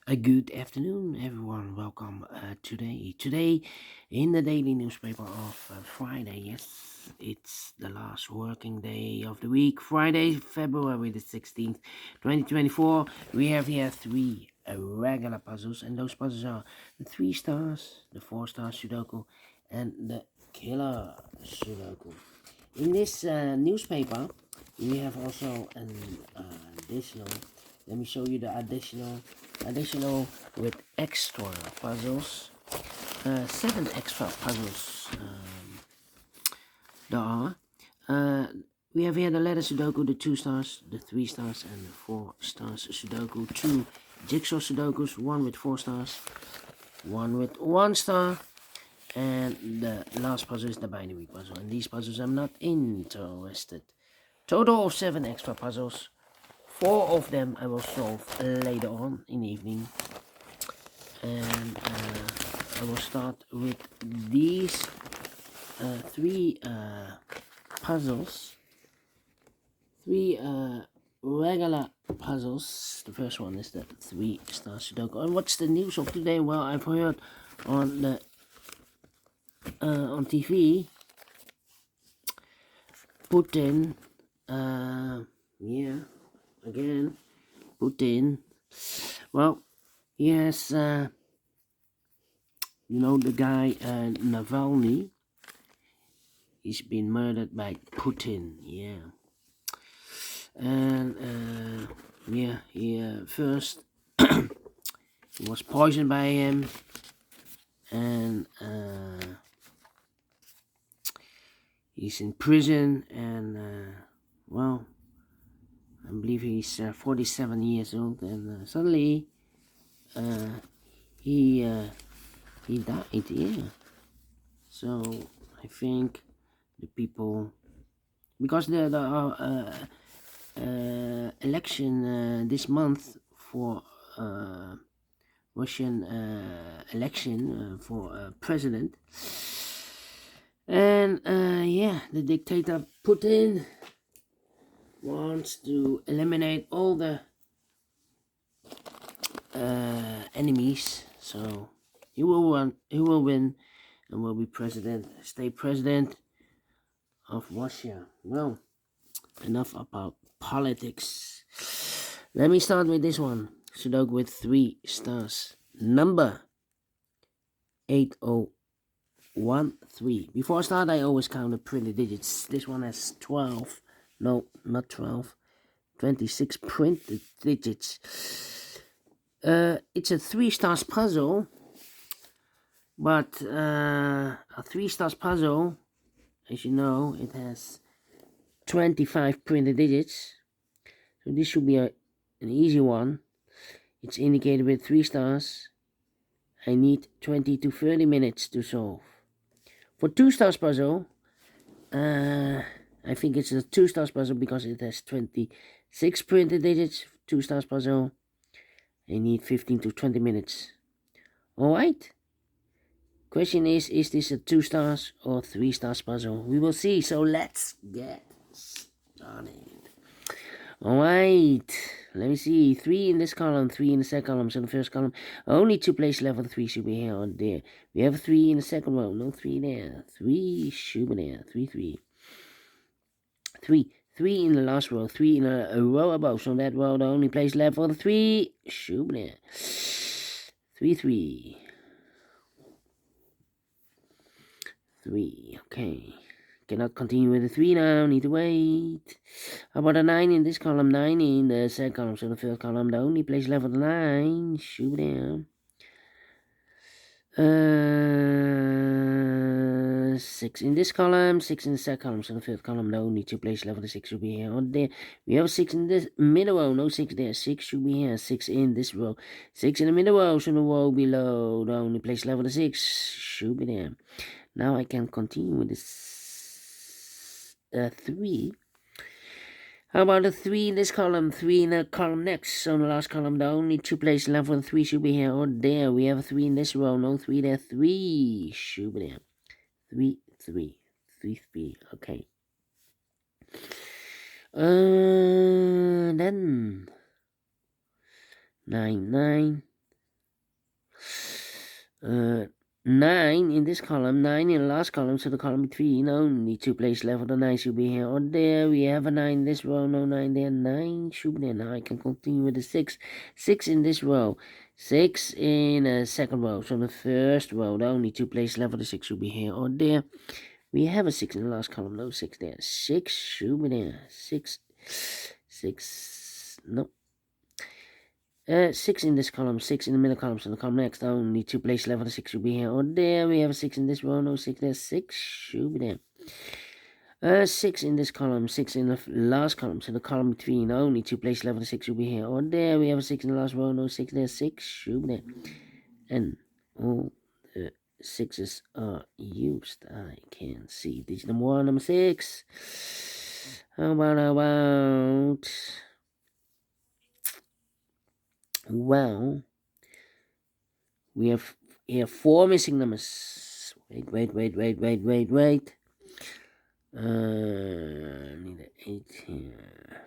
A good afternoon, everyone. Welcome today in the daily newspaper of Friday. Yes, it's the last working day of the week. Friday, February the 16th, 2024. We have here three regular puzzles, and those puzzles are the 3 stars, the 4 star Sudoku, and the killer Sudoku. In this newspaper, we have also an additional. Let me show you the additional with extra puzzles. 7 extra puzzles there are. We have here the letter Sudoku, the 2 stars, the 3 stars, and the 4 stars Sudoku. 2 jigsaw Sudokus, one with 4 stars, one with 1 star, and the last puzzle is the binary puzzle. And these puzzles I'm not interested. Total of 7 extra puzzles. 4 of them I will solve later on in the evening. And I will start with these 3 puzzles. 3 regular puzzles. The first one is the 3 Stars Sudoku. And what's the news of today? Well, I've heard on the on TV, Putin, again, Putin. Well, he has, the guy Navalny. He's been murdered by Putin. Yeah, and he first he was poisoned by him, and he's in prison, and well, I believe he's 47 years old, and suddenly he died. Yeah, so I think the people, because the election this month for Russian election for president, and the dictator Putin wants to eliminate all the enemies, so he will win, and will be stay president of Russia. Well, enough about politics. Let me start with this one. Sudoku with 3 stars. Number 8013. Before I start, I always count the printed digits. This one has 12. No, not 12. 26 printed digits. It's a 3 stars puzzle, but a 3 stars puzzle, as you know, it has 25 printed digits. So this should be an easy one. It's indicated with 3 stars. I need 20 to 30 minutes to solve. For 2 stars puzzle, I think it's a 2 stars puzzle because it has 26 printed digits. 2 stars puzzle, I need 15 to 20 minutes. Alright. Question is this a 2 stars or 3 stars puzzle? We will see. So let's get started. Alright. Let me see. 3 in this column, 3 in the second column. So in the first column, only 2 places left for the 3 should be here or there. We have 3 in the second row. No 3 there. 3 should be there. 3, 3. 3 in the last row, 3 in a row above. So that row, the only place left for the 3 should be there. 3, 3. 3, okay. Cannot continue with the 3 now, need to wait. How about a 9 in this column, 9 in the second column, so the first column, the only place left for the 9 should be there. 6 in this column, 6 in the second column, so the third column, the only 2 places left for the 6 should be here or there. We have 6 in this middle row, no 6 there, 6 should be here, 6 in this row, 6 in the middle row, so the row below, the only place left for the 6 should be there. Now I can continue with this 3. How about the 3 in this column, 3 in the column next? So in the last column, the only 2 places left for the 3 should be here or there. We have a 3 in this row, no 3 there, 3 should be there. 3, 3, 3, 3, okay. Then 9, 9, 9 in this column, 9 in the last column, so the column between only 2 places left. The 9 should be here or there. We have a 9 in this row, no 9 there. 9 should be there. Now I can continue with the 6. 6 in this row, 6 in the second row. So the first row, the only 2 places left. The 6 should be here or there. We have a 6 in the last column, no 6 there. 6 should be there. 6, no. 6 in this column, 6 in the middle column, so the column next, only 2 places left. The 6 should be here or there. We have a 6 in this row, no 6 there. 6 should be there. 6 in this column, 6 in the last column, so the column between, only 2 places left. The 6 should be here or there. We have a 6 in the last row, no 6 there. 6 should be there. And all the 6's are used. I can see digit number 1, number 6. How about... Well, we have here 4 missing numbers. Wait. Need an 8 here.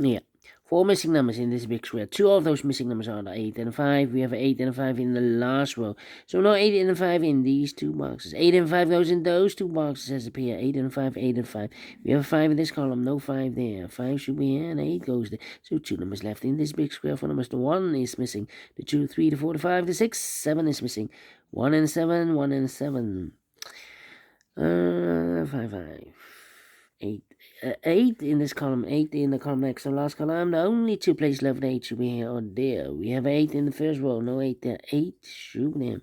Yeah. 4 missing numbers in this big square. 2 of those missing numbers are the 8 and a 5. We have an 8 and a 5 in the last row. So no 8 and a 5 in these 2 boxes. 8 and 5 goes in those 2 boxes as appear. 8 and 5, 8 and 5. We have a 5 in this column, no 5 there. 5 should be here and 8 goes there. So 2 numbers left in this big square. 4 numbers. The 1 is missing. The 2, 3, the 4, the 5, the 6, 7 is missing. 1 and 7, 1 and 7. 5. 8. 8 in this column, 8 in the column next to the last column. The only 2 places left, 8 should be here or there. We have 8 in the first row, no 8 there. 8 should be there.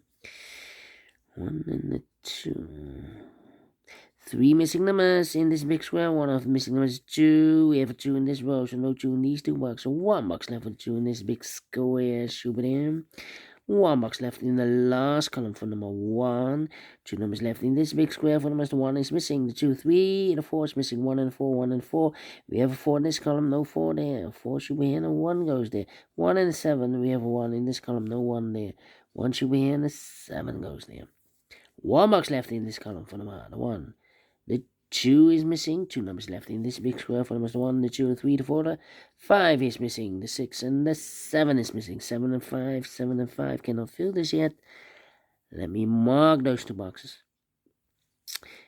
1 and the 2. 3 missing numbers in this big square. 1 of the missing numbers is 2. We have a 2 in this row, so no 2 in these 2 boxes. So 1 box left with 2 in this big square. Should be there. 1 box left in the last column for number 1. 2 numbers left in this big square for numbers. The 1 is missing. The 2, 3, the 4 is missing. 1 and 4, 1 and 4. We have a 4 in this column, no 4 there. 4 should be here and a 1 goes there. 1 and 7, we have a 1 in this column, no 1 there. 1 should be here and a 7 goes there. 1 box left in this column for number 1. The 2 is missing. 2 numbers left in this big square for numbers. The 1, the 2, the 3, the 4, the 5 is missing. The 6 and the 7 is missing. 7 and 5, 7 and 5 cannot fill this yet. Let me mark those 2 boxes.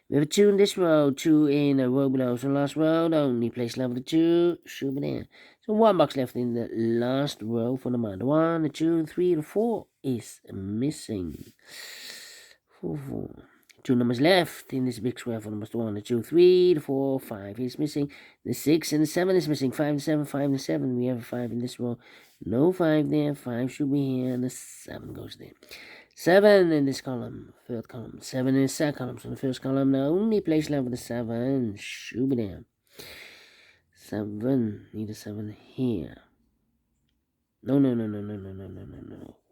We have a 2 in this row, 2 in a row below. So last row, the only place left with the 2 should be there. So 1 box left in the last row for number 1, the 2, the 3, the 4 is missing. 4. 2 numbers left in this big square for numbers. The 1, the 2, 3, the 4, 5 is missing. The 6 and the 7 is missing. 5 and 7, 5 and 7. We have a 5 in this row. No 5 there. 5 should be here and the 7 goes there. 7 in this column, third column. 7 in the second column. So the first column, the only place left with the 7 should be there. 7, need a 7 here. No.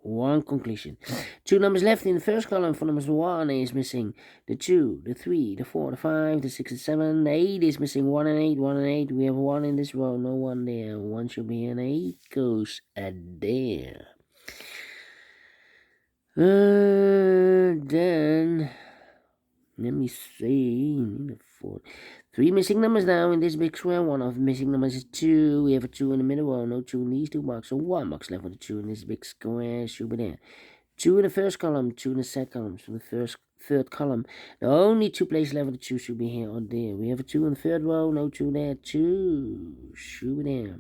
1 completion. 2 numbers left in the first column for numbers. 1 is missing. The 2, the 3, the 4, the 5, the 6 and 7. The 8 is missing. 1 and 8, 1 and 8. We have 1 in this row, no 1 there. 1 should be here and 8 goes there. Then let me see. 4. 3 missing numbers now in this big square. 1 of the missing numbers is 2. We have a 2 in the middle row, no 2 in these 2 boxes. So 1 box left with a 2 in this big square. Should be there. 2 in the first column, 2 in the second column. So the third column, the only 2 places left with the 2 should be here or there. We have a 2 in the third row, no 2 there. 2 should be there.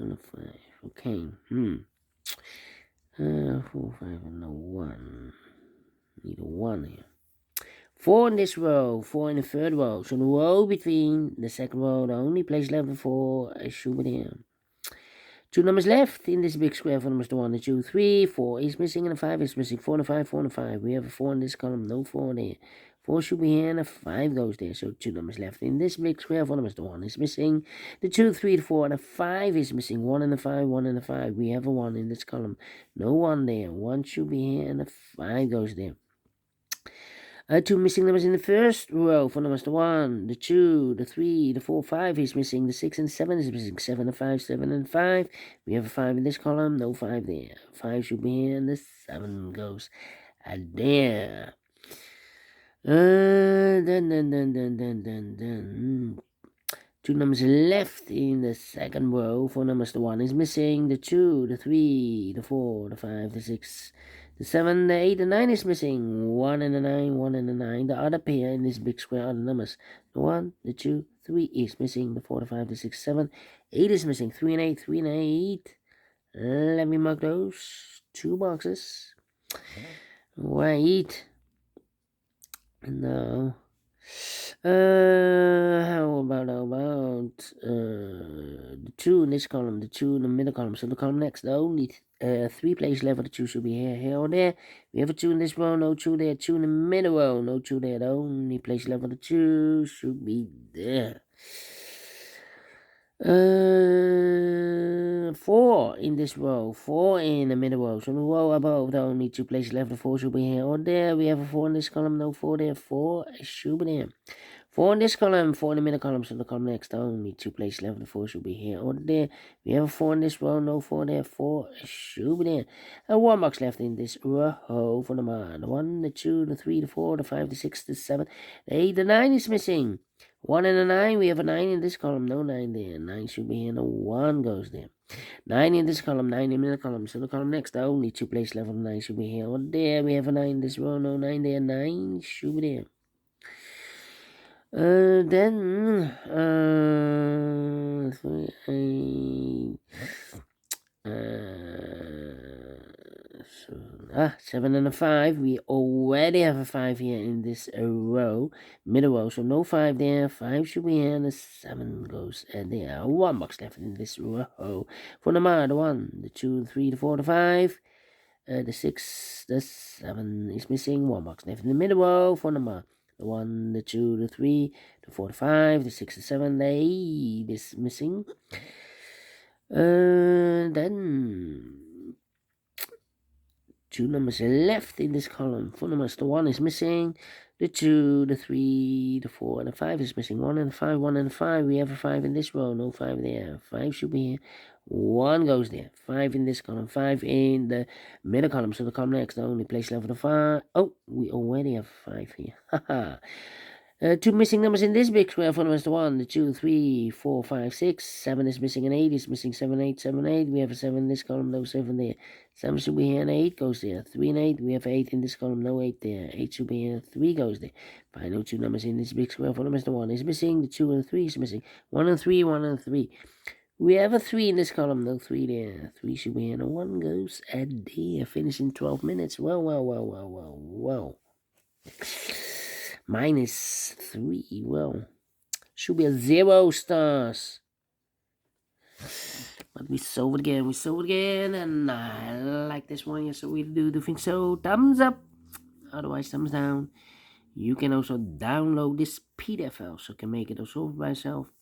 5. Okay. 4, 5, and no 1. Need a 1 here. 4 in this row, 4 in the third row. So the row between the second row, the only place left for 4 should be there. 2 numbers left in this big square for numbers. The 1, the 2, 3, 4 is missing, and the 5 is missing. 4 and 5, 4 and 5. We have a 4 in this column, no 4 there. 4 should be here, and a 5 goes there. So 2 numbers left in this big square for numbers. The 1 is missing. The 2, 3, the 4, and the 5 is missing. 1 and the 5, 1 and the 5. We have a 1 in this column. No 1 there. 1 should be here, and a 5 goes there. 2 missing numbers in the first row for numbers. The 1, the 2, the 3, the 4, 5 is missing. The 6 and 7 is missing. 7 and 5, 7 and 5. We have a 5 in this column. No 5 there. 5 should be here, and the 7 goes there. Then. 2 numbers left in the second row. 4 numbers, the 1 is missing. The 2, the 3, the 4, the 5, the 6, the 7, the 8, the 9 is missing. 1 and the 9, 1 and the 9. The other pair in this big square are the numbers. The 1, the 2, 3 is missing. The 4, the 5, the 6, 7, 8 is missing. 3 and 8, 3 and 8. Let me mark those 2 boxes. Right. Now, how about the 2 in this column, the 2 in the middle column. So the column next, the only 3 places left for the 2 should be here or there. We have a 2 in this row, no 2 there. 2 in the middle row, no 2 there. The only place left for the 2 should be there. 4 in this row, 4 in the middle row. So the row above, the only 2 places left. The 4 should be here or there. We have a 4 in this column, no 4 there. 4 should be there. 4 in this column, 4 in the middle column. So the column next, the only 2 places left. The 4 should be here or there. We have a 4 in this row, no 4 there. 4 should be there. And 1 box left in this row for the man. The 1, the 2, the 3, the 4, the 5, the 6, the 7, the 8, the 9 is missing. 1 and a 9, we have a 9 in this column, no 9 there. 9 should be here, no 1 goes there. 9 in this column, 9 in the middle column. So the column next, the only 2 places left of 9 should be here or there. We have a 9 in this row, no 9 there. 9 should be there. Then 7 and a 5. We already have a 5 here in this row, middle row. So no 5 there. 5 should be here, and the 7 goes there. 1 box left in this row. For the 1, the 2, the 3, the 4, the 5. The 6, the 7 is missing. 1 box left in the middle row. For the 1, the 2, the 3, the 4, the 5, the 6, the 7, the 8 is missing. Then 2 numbers left in this column. 4 numbers, the 1 is missing. The 2, the 3, the 4, and the 5 is missing. 1 and 5, 1 and 5. We have a 5 in this row, no 5 there. 5 should be here. 1 goes there. 5 in this column, 5 in the middle column. So the column next, the only place left for the 5. Oh, we already have 5 here. Haha. 2 missing numbers in this big square. 4 numbers, the 1, the 2, 3, 4, 5, 6. 7 is missing, and 8 is missing. 7, 8, 7, 8. We have a 7 in this column, no 7 there. 7 should be here, and 8 goes there. 3 and 8. We have 8 in this column, no 8 there. 8 should be here, 3 goes there. Final 2 numbers in this big square. 4 numbers, the 1 is missing. The 2 and the 3 is missing. 1 and 3, 1 and 3. We have a 3 in this column, no 3 there. 3 should be here, and 1 goes at there. Finishing 12 minutes. Well. -3. Well, should be a 0 stars. But we sold it again, and I like this one. Yes, so we do think so. Thumbs up, otherwise thumbs down. You can also download this PDF file, so you can make it also by yourself.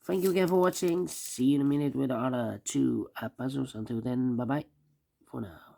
Thank you again for watching. See you in a minute with the other 2 puzzles. Until then, bye bye for now.